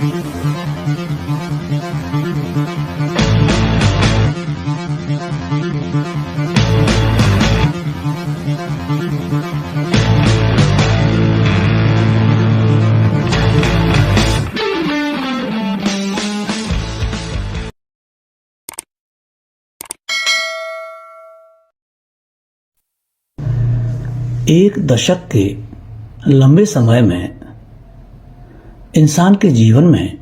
एक दशक के लंबे समय में इंसान के जीवन में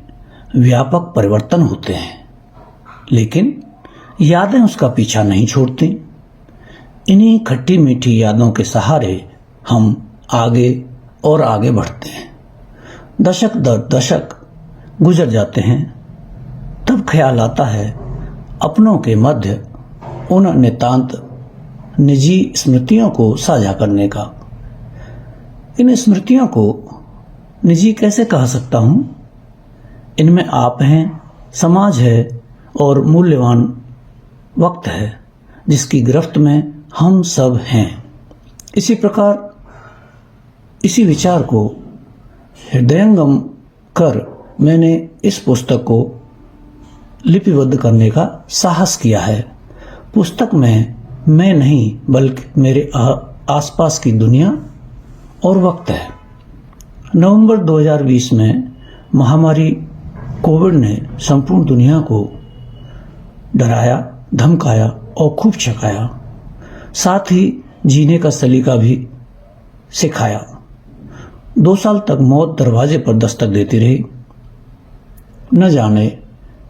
व्यापक परिवर्तन होते हैं, लेकिन यादें उसका पीछा नहीं छोड़ती। इन्हीं खट्टी मीठी यादों के सहारे हम आगे और आगे बढ़ते हैं। दशक दर दशक गुजर जाते हैं, तब ख्याल आता है अपनों के मध्य उन नितांत निजी स्मृतियों को साझा करने का। इन स्मृतियों को निजी कैसे कह सकता हूं? इनमें आप हैं, समाज है और मूल्यवान वक्त है जिसकी गिरफ्त में हम सब हैं। इसी प्रकार इसी विचार को हृदयंगम कर मैंने इस पुस्तक को लिपिबद्ध करने का साहस किया है। पुस्तक में मैं नहीं बल्कि मेरे आसपास की दुनिया और वक्त है। नवंबर 2020 में महामारी कोविड ने संपूर्ण दुनिया को डराया, धमकाया और खूब छकाया, साथ ही जीने का सलीका भी सिखाया। 2 साल तक मौत दरवाजे पर दस्तक देती रही। न जाने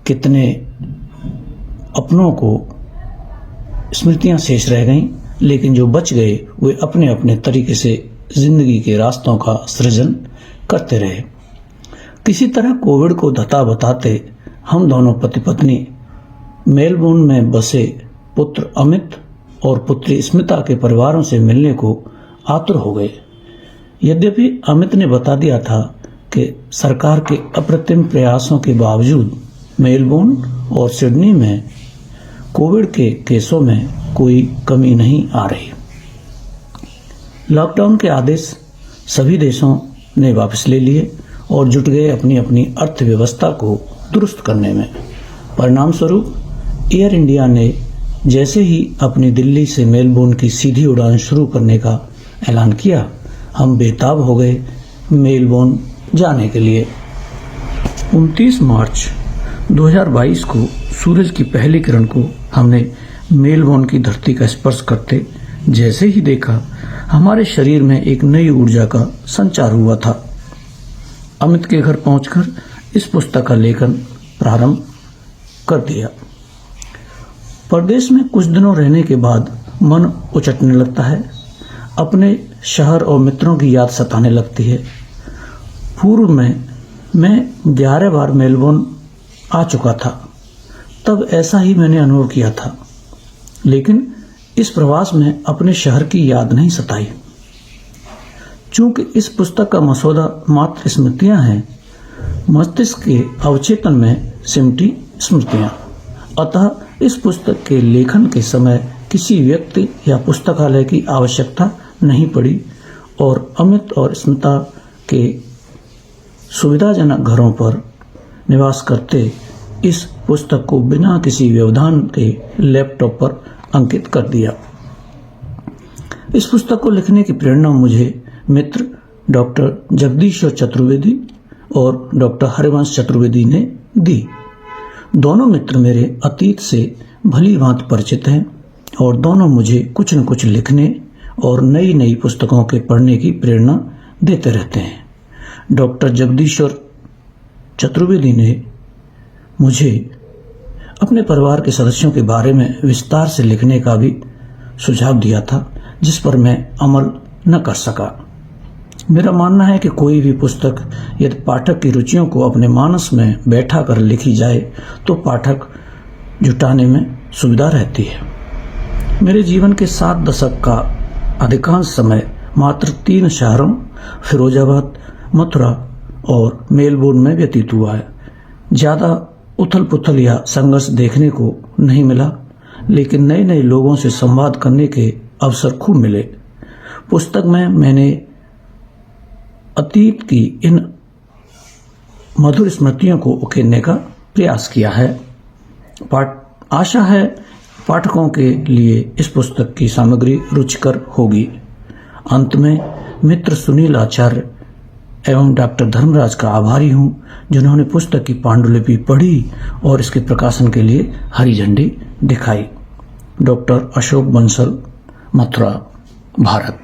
कितने अपनों को स्मृतियां शेष रह गईं, लेकिन जो बच गए वे अपने अपने तरीके से जिंदगी के रास्तों का सृजन करते रहे। किसी तरह कोविड को धता बताते हम दोनों पति पत्नी मेलबोर्न में बसे पुत्र अमित और पुत्री स्मिता के परिवारों से मिलने को आतुर हो गए। यद्यपि अमित ने बता दिया था कि सरकार के अप्रतिम प्रयासों के बावजूद मेलबोर्न और सिडनी में कोविड के केसों में कोई कमी नहीं आ रही। लॉकडाउन के आदेश सभी देशों ने वापस ले लिए और जुट गए अपनी अपनी अर्थव्यवस्था को दुरुस्त करने में। परिणाम स्वरूप एयर इंडिया ने जैसे ही अपनी दिल्ली से मेलबोर्न की सीधी उड़ान शुरू करने का ऐलान किया, हम बेताब हो गए मेलबोर्न जाने के लिए। 29 मार्च 2022 को सूरज की पहली किरण को हमने मेलबोर्न की धरती का स्पर्श करते जैसे ही देखा, हमारे शरीर में एक नई ऊर्जा का संचार हुआ था। अमित के घर पहुंचकर इस पुस्तक का लेखन प्रारंभ कर दिया। परदेश में कुछ दिनों रहने के बाद मन उचटने लगता है, अपने शहर और मित्रों की याद सताने लगती है। पूर्व में मैं 11 बार मेलबोर्न आ चुका था, तब ऐसा ही मैंने अनुभव किया था, लेकिन इस प्रवास में अपने शहर की याद नहीं सताई। चूंकि इस पुस्तक का मसौदा मात्र स्मृतियां हैं, मस्तिष्क के अवचेतन में सिमटी स्मृतियां, अतः इस पुस्तक के लेखन के समय किसी व्यक्ति या पुस्तकालय की आवश्यकता नहीं पड़ी और अमित और स्मिता के सुविधाजनक घरों पर निवास करते इस पुस्तक को बिना किसी व्यवधान के लैपटॉप पर अंकित कर दिया। इस पुस्तक को लिखने की प्रेरणा मुझे मित्र डॉक्टर जगदीश्वर चतुर्वेदी और डॉक्टर हरिवंश चतुर्वेदी ने दी। दोनों मित्र मेरे अतीत से भली भांति परिचित हैं और दोनों मुझे कुछ न कुछ लिखने और नई नई पुस्तकों के पढ़ने की प्रेरणा देते रहते हैं। डॉक्टर जगदीश्वर चतुर्वेदी ने मुझे अपने परिवार के सदस्यों के बारे में विस्तार से लिखने का भी सुझाव दिया था, जिस पर मैं अमल न कर सका। मेरा मानना है कि कोई भी पुस्तक यदि पाठक की रुचियों को अपने मानस में बैठा कर लिखी जाए तो पाठक जुटाने में सुविधा रहती है। मेरे जीवन के 7 दशक का अधिकांश समय मात्र 3 शहरों फिरोजाबाद, मथुरा और मेलबोर्न में व्यतीत हुआ है। ज्यादा उथल पुथल या संघर्ष देखने को नहीं मिला, लेकिन नए नए लोगों से संवाद करने के अवसर खूब मिले। पुस्तक में मैंने अतीत की इन मधुर स्मृतियों को उकेरने का प्रयास किया है। आशा है पाठकों के लिए इस पुस्तक की सामग्री रुचिकर होगी। अंत में मित्र सुनील आचार्य एवं डॉक्टर धर्मराज का आभारी हूं, जिन्होंने पुस्तक की पांडुलिपि पढ़ी और इसके प्रकाशन के लिए हरी झंडी दिखाई। डॉक्टर अशोक बंसल, मथुरा, भारत।